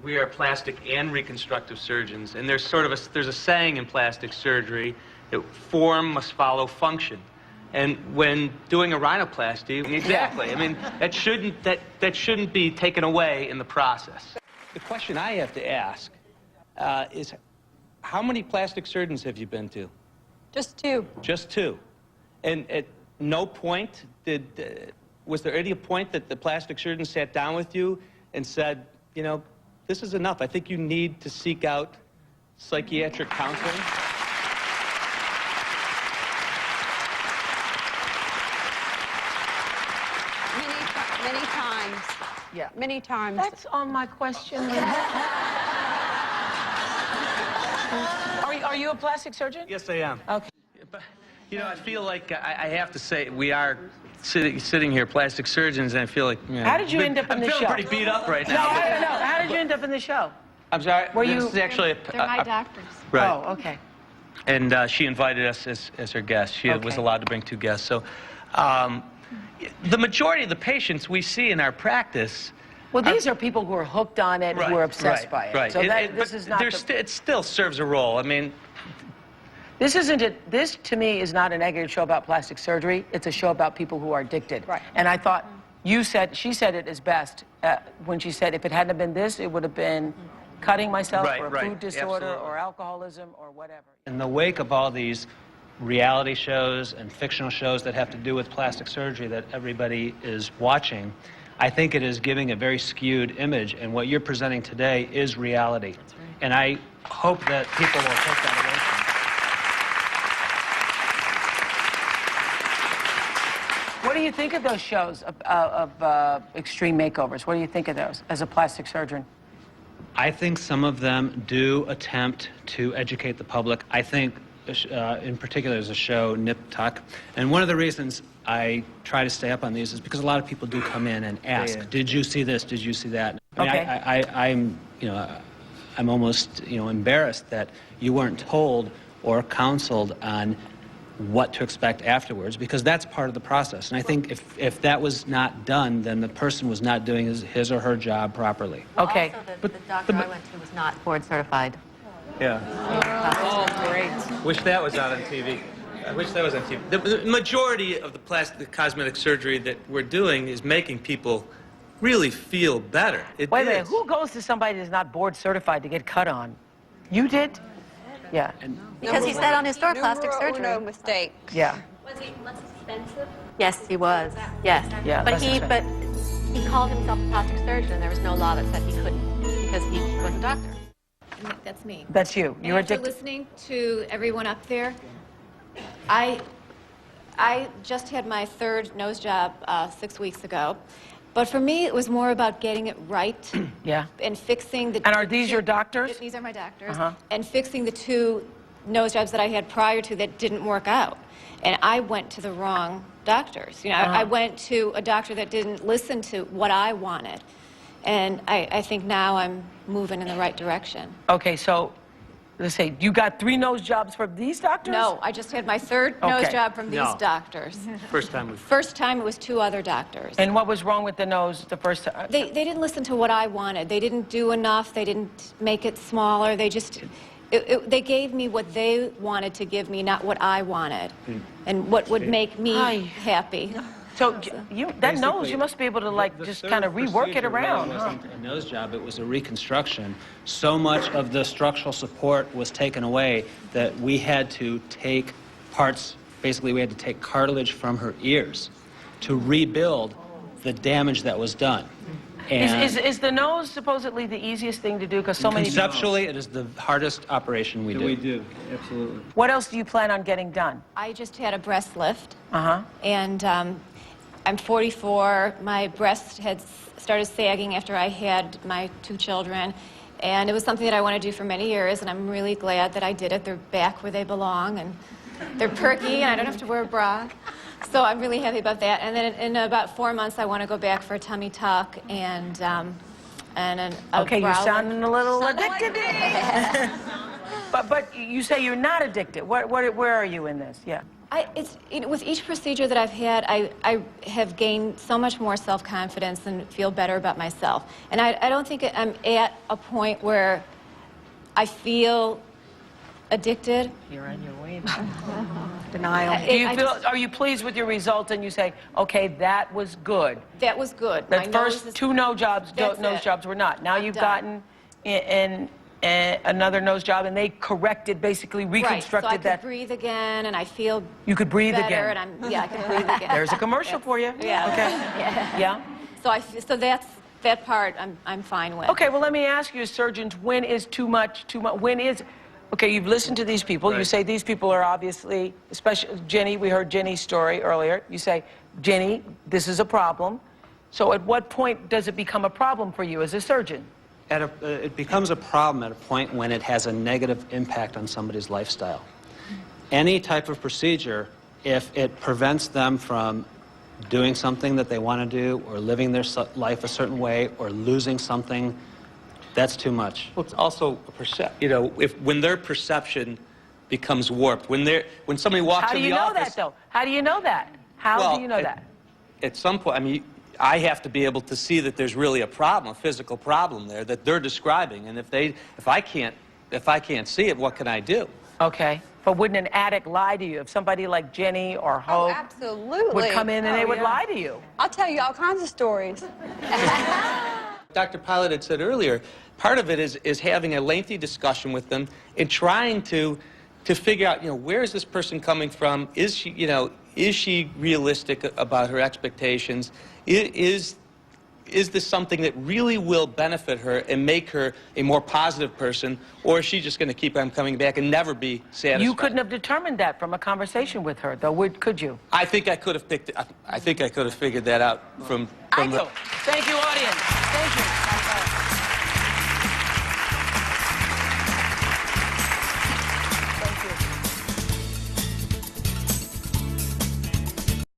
we are plastic and reconstructive surgeons, and there's sort of there's a saying in plastic surgery that form must follow function. And when doing a rhinoplasty, exactly, I mean, that shouldn't be taken away in the process. The question I have to ask is, how many plastic surgeons have you been to? Just two. Just two. And at no point was there any point that the plastic surgeon sat down with you and said, you know, this is enough. I think you need to seek out psychiatric counseling? Many times. Yeah. Many times. That's on my question. Are you a plastic surgeon? Yes, I am. Okay. But, you know, I feel like I have to say we are sitting here, plastic surgeons, and I feel like, you know, How did you end up in the show? I'm feeling pretty beat up right now. No, I don't know. How did you end up in the show? I'm sorry. Were this you? is actually They're my doctors. Right. Oh, okay. And she invited us as her guest. She was allowed to bring two guests. So the majority of the patients we see in our practice. Well, these are people who are hooked on it, who are obsessed by it. Right. So this is not. It still serves a role. I mean, this isn't it. This to me is not a negative show about plastic surgery. It's a show about people who are addicted. Right. And I thought she said it as best when she said if it hadn't been this, it would have been cutting myself or a food disorder or alcoholism or whatever. In the wake of all these reality shows and fictional shows that have to do with plastic surgery that everybody is watching, I think it is giving a very skewed image, and what you're presenting today is reality. That's right. And I hope that people will take that away from you. What do you think of those shows of extreme makeovers? What do you think of those as a plastic surgeon? I think some of them do attempt to educate the public. I think, in particular, there's a show, Nip Tuck, and one of the reasons I try to stay up on these is because a lot of people do come in and ask, did you see this, did you see that? I mean, I'm almost, embarrassed that you weren't told or counseled on what to expect afterwards, because that's part of the process. And I think if that was not done, then the person was not doing his or her job properly. Okay. Also, the doctor I went to was not board certified. yeah. Oh, great. Wish that was out on TV. I wish that was on TV. The majority of the cosmetic surgery that we're doing is making people really feel better. Wait a minute. Who goes to somebody that's not board certified to get cut on? You did? Yeah. Because he said on his door, plastic Numero surgery. uno mistake. Yeah. Was he less expensive? Yes, he was. Yes. Yeah, But less he expensive. called himself a plastic surgeon, and there was no law that said he couldn't because he was a doctor. That's me. That's you. And You're after addicted. listening to everyone up there, I just had my third nose job 6 weeks ago. But for me, it was more about getting it right Yeah. and fixing the... And are these your doctors? These are my doctors. Uh-huh. And fixing the two nose jobs that I had prior to that didn't work out. And I went to the wrong doctors. I went to a doctor that didn't listen to what I wanted. And I think now I'm moving in the right direction. Okay, so let's say you got 3 nose jobs from these doctors? No, I just had my third nose Okay. job from these No. doctors. First time we've... First time it was 2 other doctors. And what was wrong with the nose the first time? They didn't listen to what I wanted. They didn't do enough. They didn't make it smaller. They just... they gave me what they wanted to give me, not what I wanted, and what would make me happy. So that nose, you must be able to like just kind of rework it around. It wasn't a nose job, it was a reconstruction. So much of the structural support was taken away that we had to take parts, basically we had to take cartilage from her ears to rebuild the damage that was done. And Is the nose supposedly the easiest thing to do? Because so many people... conceptually, it is the hardest operation we do. We do, absolutely. What else do you plan on getting done? I just had a breast lift, Uh-huh. and I'm 44. My breast had started sagging after I had my 2 children, and it was something that I wanted to do for many years, and I'm really glad that I did it. They're back where they belong, and they're perky, and I don't have to wear a bra. So I'm really happy about that. And then in about 4 months, I want to go back for a tummy tuck and a Okay, brow you're lift. sounding a little addicted. But you say you're not addicted. Where are you in this? Yeah. With each procedure that I've had, I have gained so much more self-confidence and feel better about myself. And I don't think I'm at a point where I feel addicted. You're on your way. Denial. Do you feel, are you pleased with your results and you say, okay, that was good? That was good. The My nose first is- two nose jobs That's it. were not. Now I'm you've done. gotten another nose job, and they corrected, basically reconstructed right, so I that. could breathe again, and I feel You could breathe better, again. and I can breathe again. There's a commercial for you. Yeah. Okay. Yeah. Yeah. So that part I'm fine with. Okay, well, let me ask you, as surgeons, when is too much, when is, okay, you've listened to these people. You Right. say these people are obviously, especially Jenny, we heard Jenny's story earlier. You say, Jenny, this is a problem. So at what point does it become a problem for you as a surgeon? It becomes a problem at a point when it has a negative impact on somebody's lifestyle. Any type of procedure, if it prevents them from doing something that they want to do, or living their life a certain way, or losing something, that's too much. Well, it's also a when their perception becomes warped, when somebody walks How do in you the know office. that, though? How do you know that? How do you know that? At some point, I mean, I have to be able to see that there's really a problem, a physical problem there that they're describing, and if I can't see it, what can I do? Okay. But wouldn't an addict lie to you? If somebody like Jenny or Oh, Hope absolutely. would come in and they would yeah. lie to you. I'll tell you all kinds of stories. Dr. Pilot had said earlier, part of it is having a lengthy discussion with them and trying to figure out, where is this person coming from? Is she realistic about her expectations? Is this something that really will benefit her and make her a more positive person, or is she just going to keep on coming back and never be satisfied? You couldn't have determined that from a conversation with her, though, could you? I think I could have figured that out from Thank you, audience. Thank you.